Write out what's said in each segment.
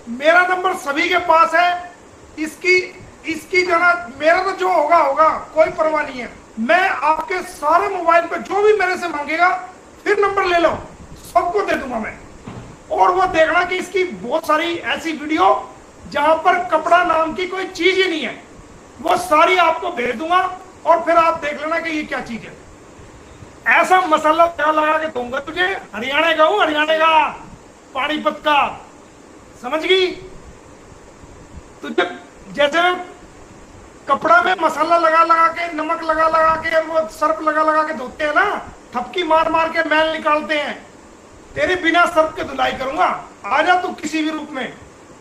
मेरा नंबर सभी के पास है। इसकी इसकी जो ना, मेरा तो जो होगा होगा, कोई परवाह नहीं है। मैं आपके सारे मोबाइल पे जो भी मेरे से मांगेगा, फिर नंबर ले लो, सबको दे दूंगा मैं। और वो देखना कि इसकी बहुत सारी ऐसी वीडियो जहां पर कपड़ा नाम की कोई चीज ही नहीं है, वो सारी आपको भेज दूंगा। और फिर आप देख लेना कि ये क्या चीज है। ऐसा मसाला लगा लगा के दूंगा तुझे। हरियाणा का हूं, हरियाणा का, पानीपत का, समझ गई तुझे। जैसे कपड़ा में मसाला लगा लगा के, नमक लगा लगा के, वो सर्फ लगा लगा के धोते हैं ना, थपकी मार मार के मैल निकालते हैं, तेरे बिना सर्फ के धुलाई करूंगा। आ जा तू किसी भी रूप में।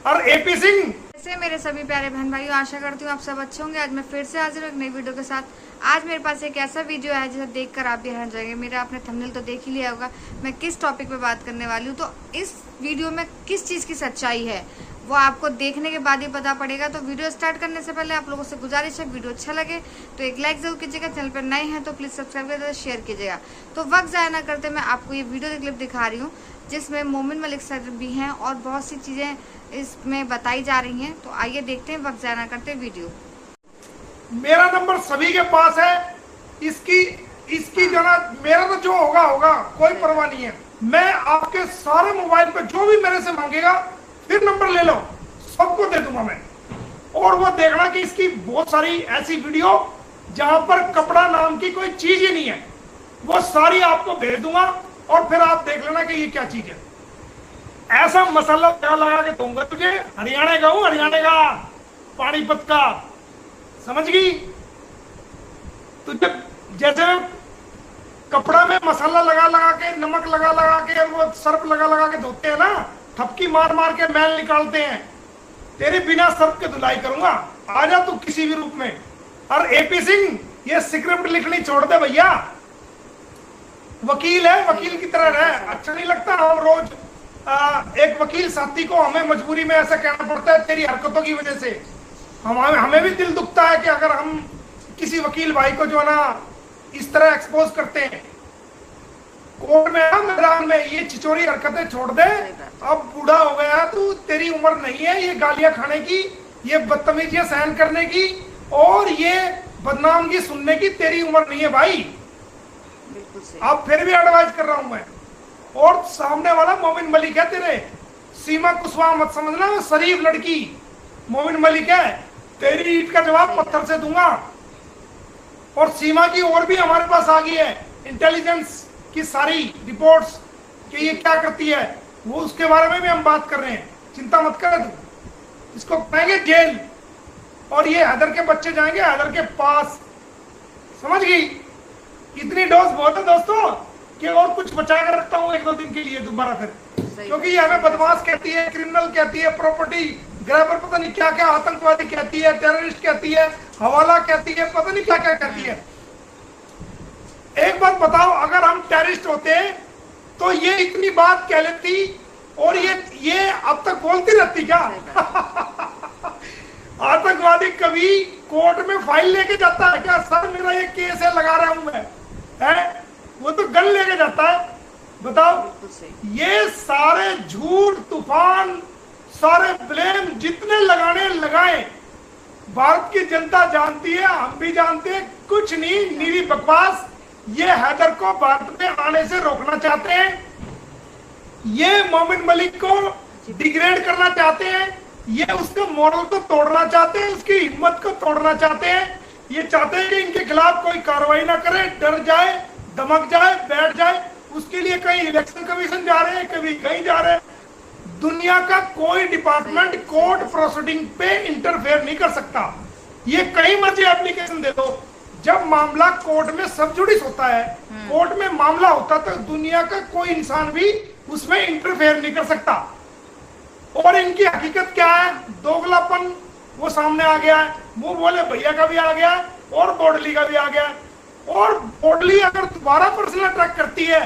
और एपी सिंह, ऐसे मेरे सभी प्यारे बहन भाइयों, आशा करती हूँ आप सब अच्छे होंगे। आज मैं फिर से हाजिर हूँ एक नई वीडियो के साथ। आज मेरे पास एक ऐसा वीडियो है जिसे देखकर आप भी हैरान जाएंगे। मेरा आपने थंबनेल तो देख ही लिया होगा, मैं किस टॉपिक पे बात करने वाली हूँ। तो इस वीडियो में किस चीज़ की सच्चाई है वो आपको देखने के बाद ही पता पड़ेगा। तो वीडियो स्टार्ट करने से पहले आप लोगों से गुजारिश है, वीडियो अच्छा लगे तो एक लाइक जरूर कीजिएगा। चैनल पर नए हैं तो प्लीज़ सब्सक्राइब कर शेयर कीजिएगा। तो वक्त ज़ाया ना करते मैं आपको ये वीडियो क्लिप दिखा रही हूँ जिसमें मोमिन मलिक सर भी हैं और बहुत सी चीज़ें इसमें बताई जा रही हैं। तो आइए देखते हैं, वक्त ज़ाया ना करते वीडियो। मेरा नंबर सभी के पास है। इसकी इसकी जो ना, मेरा तो जो होगा होगा, कोई परवाह नहीं है। मैं आपके सारे मोबाइल पे जो भी मेरे से मांगेगा, फिर नंबर ले लो, सबको दे दूंगा मैं। और वो देखना कि इसकी बहुत सारी ऐसी वीडियो जहां पर कपड़ा नाम की कोई चीज ही नहीं है, वो सारी आपको भेज दूंगा। और फिर आप देख लेना कि ये क्या चीज है। ऐसा मसाला लगा लगा के दूंगा तुझे। हरियाणा का हूं, हरियाणा का, पानीपत का, समझ गई तुझे। जैसे कपड़ा में मसाला लगा लगा के, नमक लगा लगा के, वो सर्फ लगा लगा के धोते हैं ना, थपकी मार मार के मैल निकालते हैं, तेरे बिना सर्फ के धुलाई करूंगा। आ जा तू किसी भी रूप में। और एपी सिंह, ये स्क्रिप्ट लिखनी छोड़ दे भैया। वकील है, वकील की तरह रहे। अच्छा नहीं लगता हम रोज एक वकील साथी को हमें मजबूरी में ऐसा कहना पड़ता है तेरी हरकतों की वजह से। हमें भी दिल दुखता है कि अगर हम किसी वकील भाई को जो है ना इस तरह एक्सपोज करते हैं कोर्ट में, मैदान में, ये चिचोरी हरकतें छोड़ दे। अब बूढ़ा हो गया तू, तेरी उम्र नहीं है ये गालियां खाने की, ये बदतमीजियां सहन करने की, और ये बदनामगी सुनने की तेरी उम्र नहीं है भाई। अब फिर भी एडवाइस कर रहा हूं मैं। और सामने वाला मोमिन मलिक है तेरे, सीमा कुशवाहा मत समझना, शरीफ लड़की मोमिन मलिक है। तेरी ईट का जवाब पत्थर से दूंगा। और सीमा की और भी हमारे पास आ गई है इंटेलिजेंस की सारी रिपोर्ट्स कि ये क्या करती है, वो उसके बारे में भी हम बात कर रहे हैं। चिंता मत कर तू, इसको कहेंगे जेल। और ये हैदर के बच्चे जाएंगे हैदर के पास, समझ गई। इतनी डोज बहुत है दोस्तों कि और कुछ बचा कर रखता हूँ एक दो दिन के लिए दोबारा फिर, क्योंकि ये हमें बदमाश कहती है, क्रिमिनल कहती है, प्रॉपर्टी ग्रैबर पता नहीं क्या क्या, आतंकवादी कहती है, टेररिस्ट कहती है, हवाला कहती है, पता नहीं क्या क्या कहती है। एक बात बताओ, अगर हम टेररिस्ट होते तो ये इतनी बात कह लेती और ये अब तक बोलती रहती क्या? आतंकवादी कभी कोर्ट में फाइल लेके जाता है क्या? सर मेरा ये केस है, लगा रहा हूं मैं, है? वो तो गन लेके जाता है। बताओ, ये सारे झूठ तूफान, सारे ब्लेम जितने लगाने लगाए, भारत की जनता जानती है, हम भी जानते हैं, कुछ नहीं, निरी बकवास। ये हैदर को भारत में आने से रोकना चाहते हैं, ये मोमिन मलिक को डिग्रेड करना चाहते हैं, ये उसका मॉरल को तोड़ना चाहते हैं, उसकी हिम्मत को तोड़ना चाहते हैं। ये चाहते हैं कि इनके खिलाफ कोई कार्रवाई ना करे, डर जाए, धमक जाए, बैठ जाए। उसके लिए कहीं इलेक्शन कमीशन जा रहे हैं, कभी कहीं जा रहे हैं। दुनिया का कोई डिपार्टमेंट कोर्ट प्रोसीडिंग पे इंटरफेयर नहीं कर सकता। ये कहीं मर्जी एप्लीकेशन दे दो, जब मामला कोर्ट में सब जुडिस होता है, कोर्ट में मामला होता तो दुनिया का कोई इंसान भी उसमें इंटरफेयर नहीं कर सकता। और इनकी हकीकत क्या है? दोगलापन वो सामने आ गया है। मुंह बोले भैया का भी आ गया है और बोडली का भी आ गया है। और बोडली अगर दोबारा पर्सनल अटैक करती है,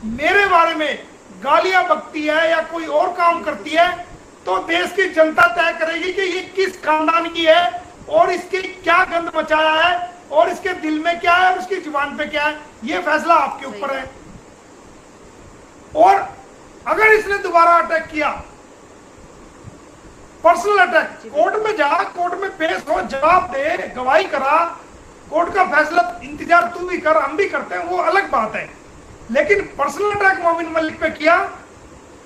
मेरे बारे में गालियां बकती है या कोई और काम करती है, तो देश की जनता तय करेगी कि ये किस खानदान की है और इसकी क्या गंद मचाया है और इसके दिल में क्या है और उसकी जुबान पे क्या है। ये फैसला आपके ऊपर है। और अगर इसने दोबारा अटैक किया पर्सनल अटैक। कोर्ट में जा, कोर्ट में पेश हो, जवाब दे, गवाही करा, कोर्ट का फैसला इंतजार तू भी कर, हम भी करते हैं, वो अलग बात है। लेकिन पर्सनल अटैक मोमिन मलिक पे किया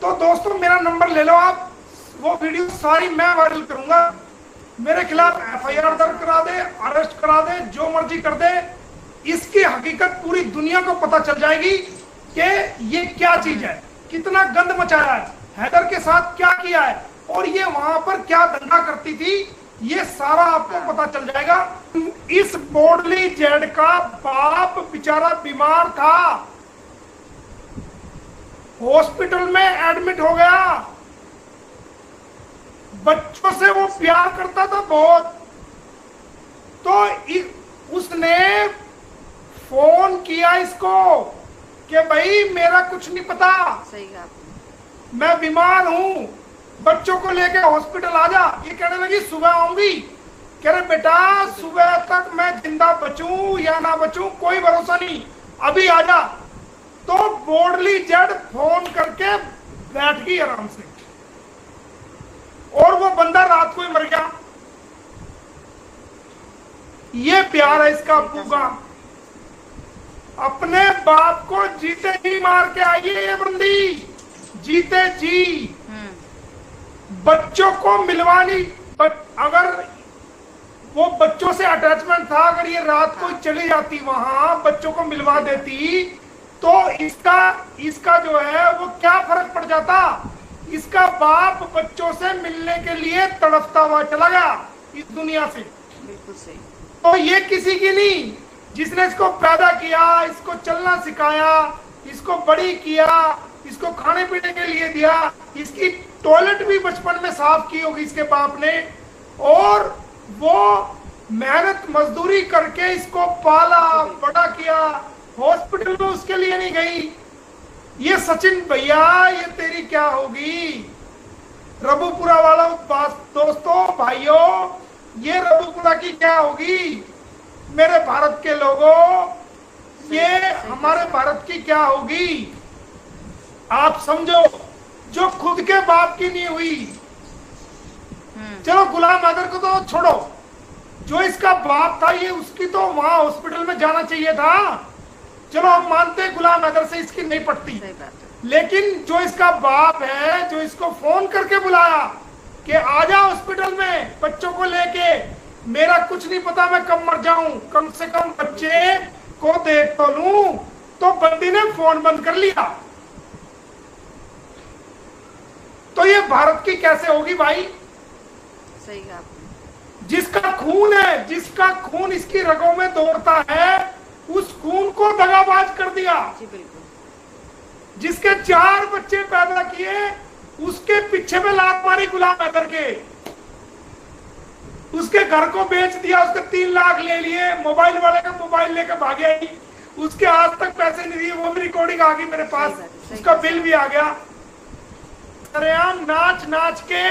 तो दोस्तों मेरा नंबर ले लो आप, वो वीडियो सारी मैं वायरल करूंगा, मेरे खिलाफ एफआईआर दर्ज करा दे, अरेस्ट करा दे, जो मर्जी कर दे। इसकी हकीकत पूरी दुनिया को पता चल जाएगी कि ये क्या चीज है, कितना गंद मचाया है, हैदर के साथ क्या किया है और ये वहां पर क्या धंधा करती थी, ये सारा आपको पता चल जाएगा। इस बोडली जेड का बाप बेचारा बीमार था, हॉस्पिटल में एडमिट हो गया, बच्चों से वो प्यार करता था बहुत, तो उसने फोन किया इसको कि भाई मेरा कुछ नहीं पता, सही कहा, मैं बीमार हूं, बच्चों को लेके हॉस्पिटल आ जा। ये कहने लगी सुबह आऊंगी। कह रहे बेटा सुबह तक मैं जिंदा बचूं या ना बचूं कोई भरोसा नहीं, अभी आ जा। तो बोडली जेड फोन करके बैठ गई आराम से, और वो बंदा रात को ही मर गया। ये प्यार है इसका अब्बू का, अपने बाप को जीते ही मार के आई है ये बंदी, जीते जी। बच्चों को मिलवानी, अगर वो बच्चों से अटैचमेंट था, अगर ये रात को चली जाती वहां, बच्चों को मिलवा देती, तो इसका जो है वो क्या फर्क पड़ जाता। इसका बाप बच्चों से मिलने के लिए तड़पता हुआ चला गया इस दुनिया से। बिल्कुल सही। तो ये किसी की नहीं, जिसने इसको पैदा किया, इसको चलना सिखाया, इसको बड़ी किया, इसको खाने पीने के लिए दिया, इसकी टॉयलेट भी बचपन में साफ की होगी इसके बाप ने, और वो मेहनत मजदूरी करके इसको पाला बड़ा किया, हॉस्पिटल में उसके लिए नहीं गई। ये सचिन भैया ये तेरी क्या होगी, रबुपुरा वाला दोस्तों भाइयों, ये रबुपुरा की क्या होगी, मेरे भारत के लोगों, ये हमारे भारत की क्या होगी। आप समझो, जो खुद के बाप की नहीं हुई, चलो गुलाम हैदर को तो छोड़ो, जो इसका बाप था ये उसकी तो वहां हॉस्पिटल में जाना चाहिए था। चलो हम मानते हैं गुलाम हैदर से इसकी नहीं पटती, लेकिन जो इसका बाप है, जो इसको फोन करके बुलाया कि आजा हॉस्पिटल में बच्चों को लेके, मेरा कुछ नहीं पता मैं कब मर जाऊं, कम से कम बच्चे को देख तो लूं, तो बंदी ने फोन बंद कर लिया। तो ये भारत की कैसे होगी भाई। सही कहा। जिसका खून है, जिसका खून इसकी रगों में दौड़ता है, उस खून को दगाबाज कर दिया। जी बिल्कुल। जिसके 4 बच्चे पैदा किए, उसके पीछे में लात मारी गुलाम हैदर के, उसके घर को बेच दिया, उसके 3 लाख ले लिए, मोबाइल वाले का मोबाइल लेकर भागे, उसके आज तक पैसे नहीं दिए, वो भी रिकॉर्डिंग आ गई मेरे पास, उसका बिल भी आ गया। सरेआम नाच नाच के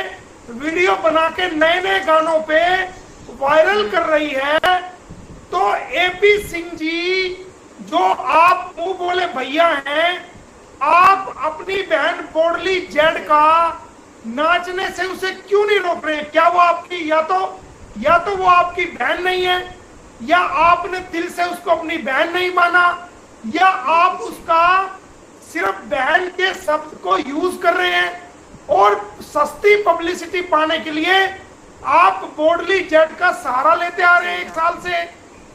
वीडियो बना के नए नए गानों पे वायरल कर रही है। तो एपी सिंह जी, जो आप मुंह बोले भैया हैं, आप अपनी बहन बोडली जेड का नाचने से उसे क्यों नहीं रोक रहे? क्या वो आपकी या तो वो आपकी बहन नहीं है, या आपने दिल से उसको अपनी बहन नहीं माना, या आप उसका सिर्फ बहन के शब्द को यूज कर रहे हैं और सस्ती पब्लिसिटी पाने के लिए आप बोडली जेड का सहारा लेते आ रहे हैं। 1 साल से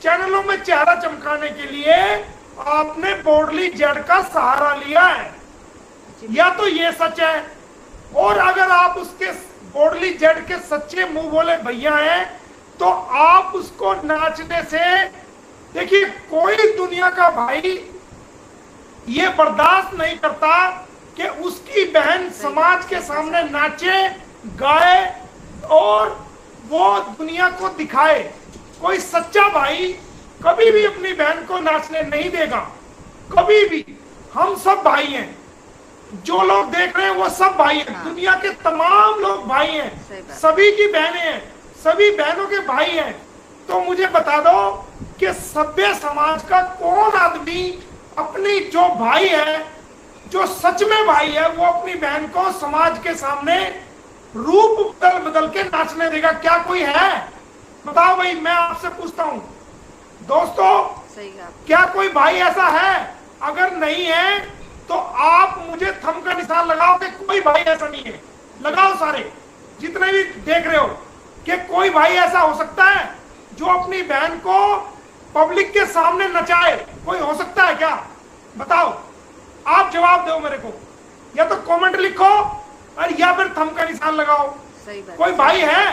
चैनलों में चेहरा चमकाने के लिए आपने बोडली जेड का सहारा लिया है, या तो ये सच है। और अगर आप उसके बोडली जेड के सच्चे मुंह बोले भैया हैं, तो आप उसको नाचने से, देखिए कोई दुनिया का भाई ये बर्दाश्त नहीं करता कि उसकी बहन समाज के सामने नाचे गाए और वो दुनिया को दिखाए। कोई सच्चा भाई कभी भी अपनी बहन को नाचने नहीं देगा, कभी भी। हम सब भाई हैं, जो लोग देख रहे हैं वो सब भाई हैं, दुनिया के तमाम लोग भाई हैं, सभी की बहनें हैं, सभी बहनों के भाई हैं। तो मुझे बता दो कि सभ्य समाज का कौन आदमी अपनी जो भाई है, जो सच में भाई है, वो अपनी बहन को समाज के सामने रूप बदल बदल के नाचने देगा? क्या कोई है? बताओ भाई, मैं आपसे पूछता हूं दोस्तों, सही कहा। क्या कोई भाई ऐसा है? अगर नहीं है तो आप मुझे थंब का निशान लगाओ कि कोई भाई ऐसा नहीं है। लगाओ सारे जितने भी देख रहे हो कि कोई भाई ऐसा हो सकता है जो अपनी बहन को पब्लिक के सामने नचाए? कोई हो सकता है क्या? बताओ, आप जवाब दो मेरे को। या तो कमेंट लिखो और या फिर थंब का निशान लगाओ। सही बात। कोई भाई है?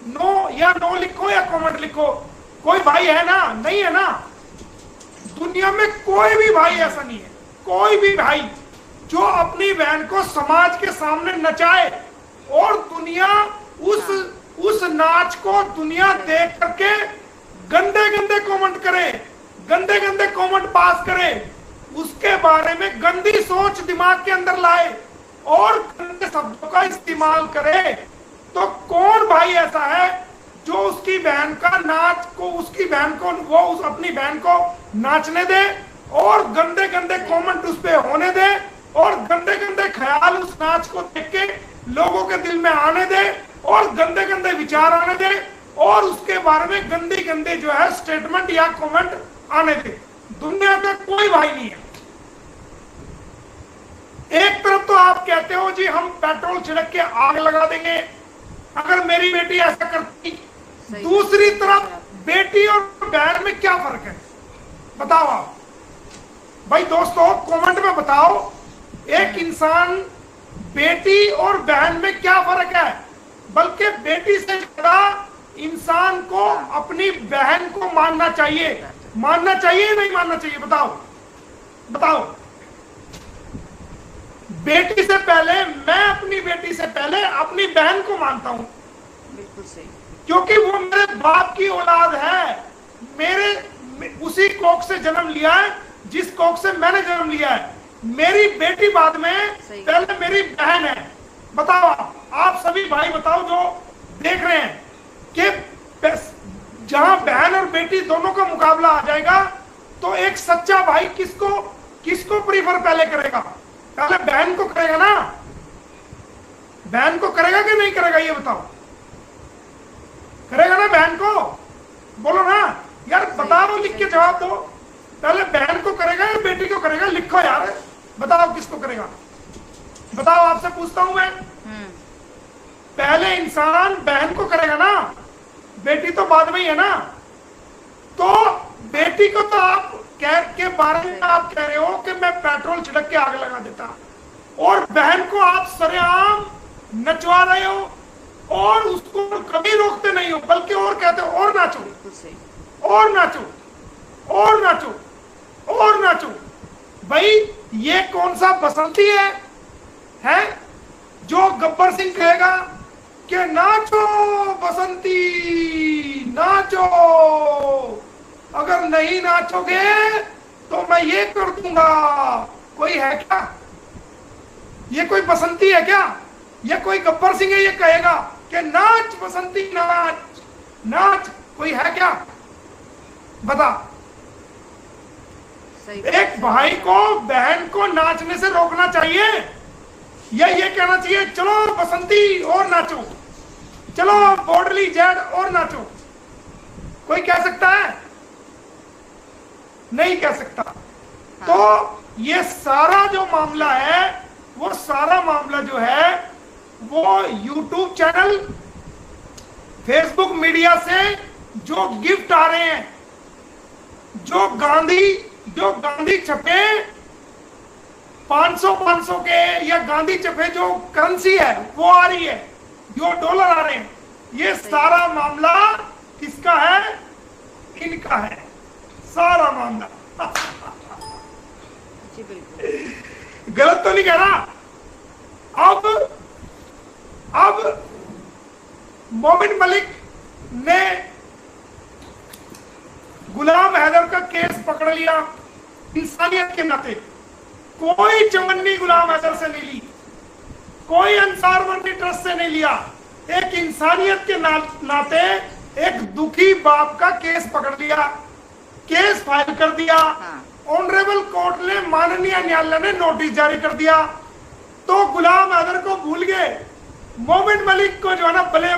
नो या नो लिखो या कमेंट लिखो। कोई भाई है ना? नहीं है ना? दुनिया में कोई भी भाई ऐसा नहीं है, कोई भी भाई जो अपनी बहन को समाज के सामने नचाए और दुनिया उस नाच को दुनिया देख करके गंदे गंदे कमेंट करे, गंदे गंदे कमेंट पास करे, उसके बारे में गंदी सोच दिमाग के अंदर लाए और गंदे शब्दों का इस्तेमाल करे। तो कौन भाई ऐसा है जो उसकी बहन का नाच को, उसकी बहन को, वो उस अपनी बहन को नाचने दे और गंदे गंदे कमेंट उस पे होने दे और गंदे गंदे ख्याल उस नाच को देख के लोगों के दिल में आने दे और गंदे गंदे विचार आने दे और उसके बारे में गंदे गंदे जो है स्टेटमेंट या कमेंट आने दे? दुनिया का कोई भाई नहीं है। एक तरफ तो आप कहते हो जी हम पेट्रोल छिड़क के आग लगा देंगे अगर मेरी बेटी ऐसा करती, दूसरी तरफ बेटी और बहन में क्या फर्क है? बताओ आप भाई। दोस्तों कमेंट में बताओ, एक इंसान बेटी और बहन में क्या फर्क है? बल्कि बेटी से ज्यादा इंसान को अपनी बहन को मानना चाहिए। मानना चाहिए नहीं मानना चाहिए? बताओ बताओ। बेटी से पहले, मैं अपनी बेटी से पहले अपनी बहन को मानता हूं। बिल्कुल सही। क्योंकि वो मेरे बाप की औलाद है, उसी कोख से जन्म लिया है जिस कोख से मैंने जन्म लिया है। मेरी बेटी बाद में, पहले मेरी बहन है। बताओ आप सभी भाई बताओ जो देख रहे हैं कि जहां बहन और बेटी दोनों का मुकाबला आ जाएगा तो एक सच्चा भाई किसको प्रीफर पहले करेगा? पहले बहन को करेगा ना? बहन को करेगा कि नहीं करेगा ये बताओ? करेगा ना बहन को? बोलो ना यार, बताओ, लिख के जवाब दो। पहले बहन को करेगा या बेटी को करेगा? लिखो यार, बताओ किसको करेगा? बताओ, आपसे पूछता हूं मैं। पहले इंसान बहन को करेगा ना, बेटी तो बाद में ही है ना। तो बेटी को तो आप के बारे में आप कह रहे हो कि मैं पेट्रोल छिड़क के आग लगा देता, और बहन को आप सरेआम नचवा रहे हो और उसको कभी रोकते नहीं हो, बल्कि और कहते हो और नाचो और नाचो और नाचो और नाचो। भाई ये कौन सा बसंती है जो गब्बर सिंह कहेगा कि नाचो बसंती नाचो, अगर नहीं नाचोगे तो मैं ये कर दूंगा? कोई है क्या? ये कोई बसंती है क्या? ये कोई गब्बर सिंह है ये कहेगा कि नाच बसंती नाच नाच? कोई है क्या? बता। एक भाई को बहन को नाचने से रोकना चाहिए या ये कहना चाहिए चलो बसंती और नाचो, चलो बॉडली जेड और नाचो? कोई कह सकता है? नहीं कह सकता। तो ये सारा जो मामला है, वो सारा मामला जो है वो YouTube चैनल, फेसबुक मीडिया से जो गिफ्ट आ रहे हैं, जो गांधी छपे 500 के या गांधी छपे जो करेंसी है वो आ रही है, जो डॉलर आ रहे हैं, ये सारा मामला किसका है? इनका है सारा मामला। जी बिल्कुल। गलत तो नहीं कह रहा? अब मोमिन मलिक ने गुलाम हैदर का केस पकड़ लिया इंसानियत के नाते। कोई चवन्नी गुलाम हैदर से नहीं ली, कोई अंसार मंडी ट्रस्ट से नहीं लिया, एक इंसानियत के नाते एक दुखी बाप का केस पकड़ लिया, केस फाइल कर दिया। ऑनरेबल कोर्ट ने, माननीय न्यायालय ने नोटिस जारी कर दिया। तो गुलाम हैदर को भूल गए, मोमिन मलिक को जो है ना भले